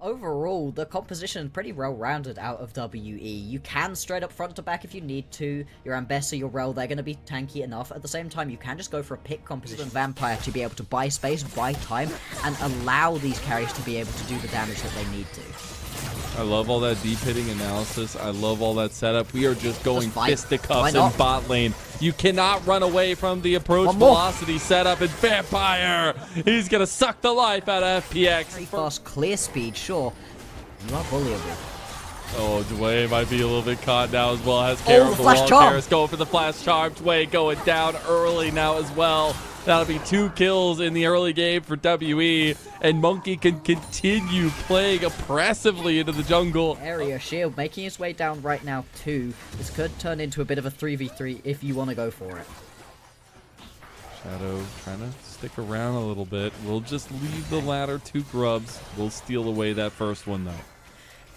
overall, the composition pretty well-rounded out of WE. You can straight up front to back if you need to. Your Ambessa, your Rel, they're going to be tanky enough. At the same time, you can just go for a pick composition Vampire to be able to buy space, buy time, and allow these carries to be able to do the damage that they need to. I love all that deep hitting analysis. I love all that setup. We are just going fisticuffs in bot lane. You cannot run away from the approach velocity setup. And Vampire, he's going to suck the life out of FPX. Very fast clear speed, sure. You are bullyable. Oh, Dwayne might be a little bit caught now as well. Has care of the wall. Karis going for the flash charm. Dwayne going down early now as well. That'll be 2 kills in the early game for WE, and Monkey can continue playing oppressively into the jungle. Area shield making his way down right now too. This could turn into a bit of a 3v3 if you want to go for it. Shadow trying to stick around a little bit. We'll just leave the ladder to Grubs. We'll steal away that first one though.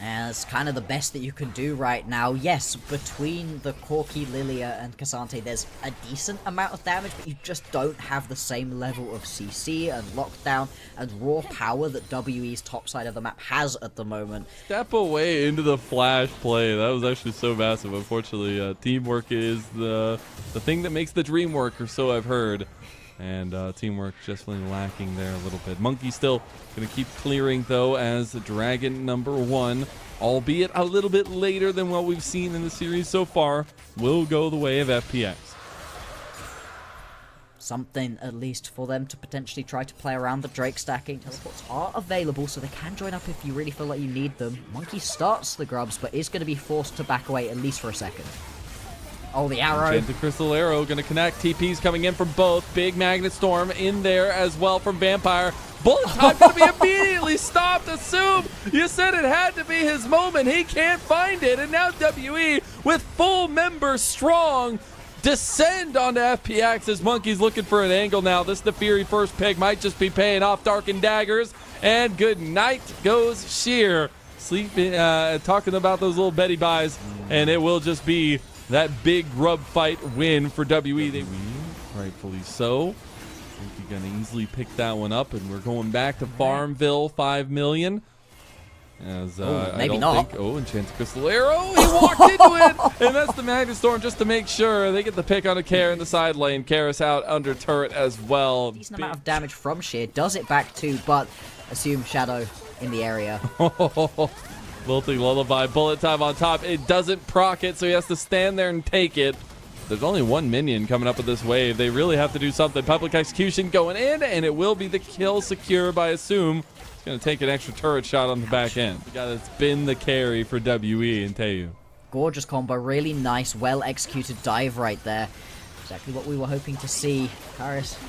And it's kind of the best that you can do right now. Yes, between the Corki, Lilia, and Cassante, there's a decent amount of damage, but you just don't have the same level of CC and lockdown and raw power that WE's top side of the map has at the moment. Step away into the flash play. That was actually so massive. Unfortunately, teamwork is the thing that makes the dream work, or so I've heard. And teamwork definitely lacking there a little bit. Monkey still going to keep clearing, though, as Dragon #1, albeit a little bit later than what we've seen in the series so far, will go the way of FPX. Something, at least, for them to potentially try to play around the Drake stacking. Teleports are available, so they can join up if you really feel like you need them. Monkey starts the Grubs, but is going to be forced to back away at least for a second. Oh, the arrow. Enchanted Crystal Arrow going to connect. TP's coming in from both. Big Magnet Storm in there as well from Vampire. Bullet time going to be immediately stopped. Assume you said it had to be his moment. He can't find it. And now WE with full members strong descend onto FPX as Monkey's looking for an angle now. This the Fury first pick might just be paying off. Darkened Daggers. And good night goes Sheer. Sleeping, talking about those little Betty buys. And it will just be that big grub fight win for WE. They rightfully so. I think you're going to easily pick that one up, and we're going back to Farmville 5 million. As maybe not. Enchanted Crystal Arrow. He walked into it, and that's the Magnet Storm just to make sure they get the pick on a Kair in the side lane. Karis out under turret as well. Decent amount of damage from Sheer. Does it back too, but assume Shadow in the area. Wilting Lullaby, bullet time on top. It doesn't proc it, so he has to stand there and take it. There's only 1 minion coming up with this wave. They really have to do something. Public Execution going in, and it will be the kill secure by Assume. It's going to take an extra turret shot on the back end. The guy that's been the carry for WE and Taeyu. Gorgeous combo, really nice, well-executed dive right there. Exactly what we were hoping to see. Karis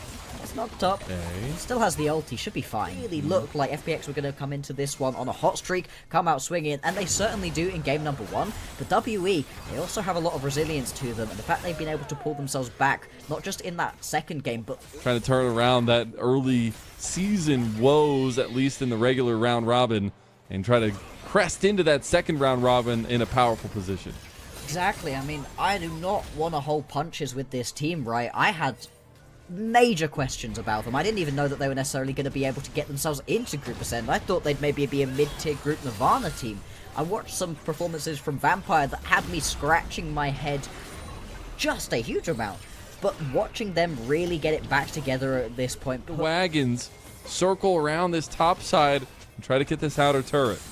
it's knocked up. Okay. Still has the ulti, should be fine. Really looked like FPX were going to come into this one on a hot streak, come out swinging, and they certainly do in game #1. But WE, they also have a lot of resilience to them, and the fact they've been able to pull themselves back, not just in that second game, but trying to turn around that early season woes, at least in the regular round robin, and try to crest into that second round robin in a powerful position. Exactly. I mean, I do not want to hold punches with this team, right? I had major questions about them. I didn't even know that they were necessarily going to be able to get themselves into Group Ascend. I thought they'd maybe be a mid-tier Group Nirvana team. I watched some performances from Vampire that had me scratching my head just a huge amount. But watching them really get it back together at this point. The wagons circle around this top side and try to get this outer turret.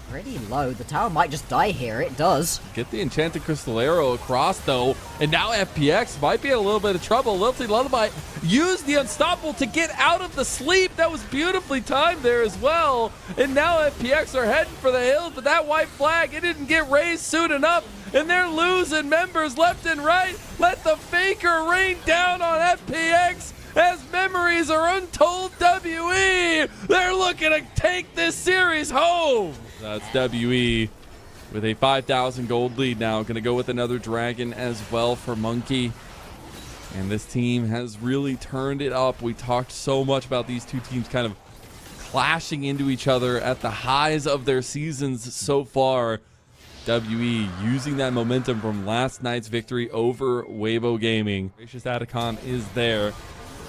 Pretty low. The tower might just die here. It does. Get the Enchanted Crystal Arrow across, though. And now FPX might be in a little bit of trouble. Lilty Lullaby used the Unstoppable to get out of the sleep. That was beautifully timed there as well. And now FPX are heading for the hills, but that white flag, it didn't get raised soon enough. And they're losing members left and right. Let the Faker rain down on FPX. As memories are untold WE. They're looking to take this series home. That's WE with a 5,000 gold lead now. Going to go with another dragon as well for Monkey. And this team has really turned it up. We talked so much about these two teams kind of clashing into each other at the highs of their seasons so far. WE using that momentum from last night's victory over Weibo Gaming. Gracious Atacon is there.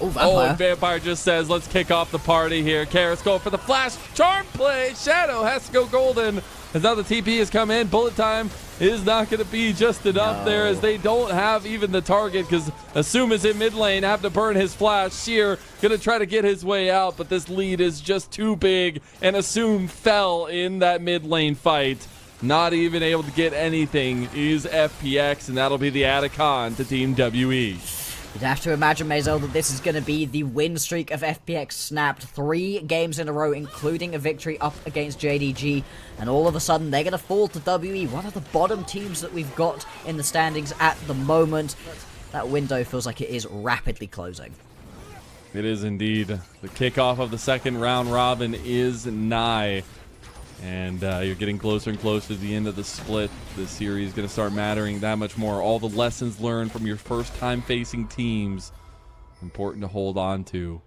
Oh, Vampire. Oh, Vampire just says, let's kick off the party here. Karis going for the flash charm play. Shadow has to go golden. As now the TP has come in. Bullet time is not going to be just enough there, as they don't have even the target, because Assume is in mid lane, have to burn his flash. Sheer going to try to get his way out, but this lead is just too big, and Assume fell in that mid lane fight. Not even able to get anything is FPX, and that'll be the Atacon to Team WE. You'd have to imagine, Mazel, that this is going to be the win streak of FPX snapped 3 games in a row, including a victory up against JDG, and all of a sudden they're going to fall to WE, one of the bottom teams that we've got in the standings at the moment. That window feels like it is rapidly closing. It is indeed. The kickoff of the second round robin is nigh. And you're getting closer and closer to the end of the split. This series is going to start mattering that much more. All the lessons learned from your first time facing teams, important to hold on to.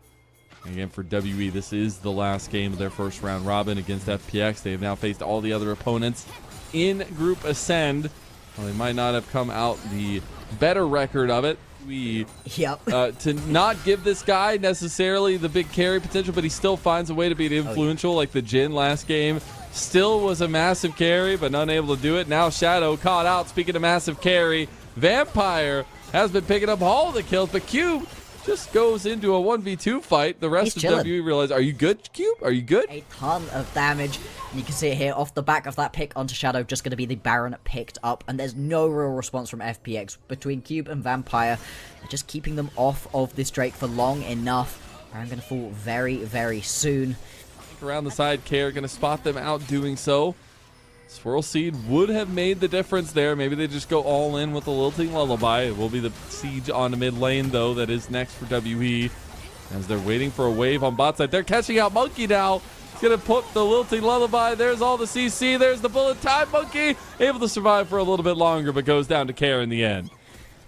And again, for WE, this is the last game of their first round robin against FPX. They have now faced all the other opponents in Group Ascend. Well, they might not have come out the better record of it. To not give this guy necessarily the big carry potential, but he still finds a way to be influential, like the Jhin last game. Still was a massive carry, but unable to do it. Now Shadow caught out. Speaking of massive carry, Vampire has been picking up all the kills, but Cube just goes into a 1v2 fight. The rest of WE realize, are you good, Cube? Are you good? A ton of damage. And you can see it here off the back of that pick onto Shadow, just going to be the Baron picked up, and there's no real response from FPX between Cube and Vampire. They're just keeping them off of this Drake for long enough. I'm going to fall very, very soon. Around the side, Care going to spot them out doing so. Swirl Seed would have made the difference there. Maybe they just go all in with the Lilting Lullaby. It will be the siege on the mid lane, though, that is next for WE. As they're waiting for a wave on bot side. They're catching out Monkey now. He's going to put the Lilting Lullaby. There's all the CC. There's the bullet time. Monkey able to survive for a little bit longer, but goes down to Care in the end.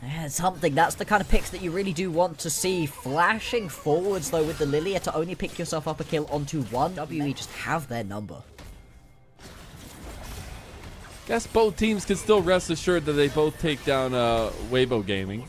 Yeah, something. That's the kind of picks that you really do want to see. Flashing forwards, though, with the Lilia to only pick yourself up a kill onto one. WE just have their number. Guess both teams can still rest assured that they both take down Weibo Gaming.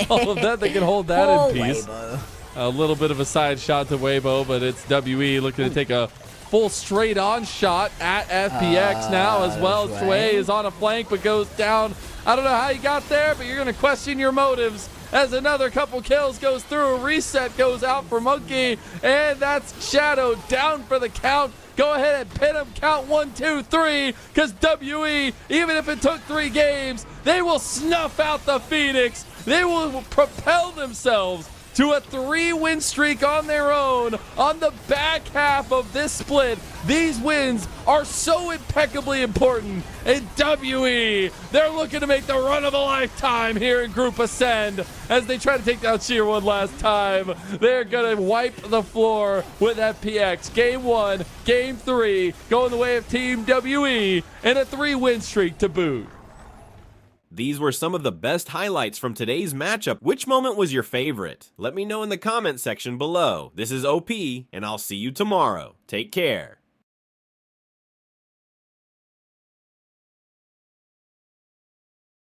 All of that, they can hold that in peace. Weibo. A little bit of a side shot to Weibo, but it's WE looking to take a full straight-on shot at FPX now as well. Sway is on a flank but goes down. I don't know how he got there, but you're going to question your motives as another couple kills goes through. A reset goes out for Monkey, and that's Shadow down for the count. Go ahead and pin him. Count 1, 2, 3, because WE, even if it took 3 games, they will snuff out the Phoenix. They will propel themselves to a 3-win streak on their own on the back half of this split. These wins are so impeccably important. And WE, they're looking to make the run of a lifetime here in Group Ascend as they try to take down Sheer one last time. They're going to wipe the floor with FPX. Game 1, Game 3, going the way of Team WE, and a 3-win streak to boot. These were some of the best highlights from today's matchup. Which moment was your favorite? Let me know in the comment section below. This is OP, and I'll see you tomorrow. Take care.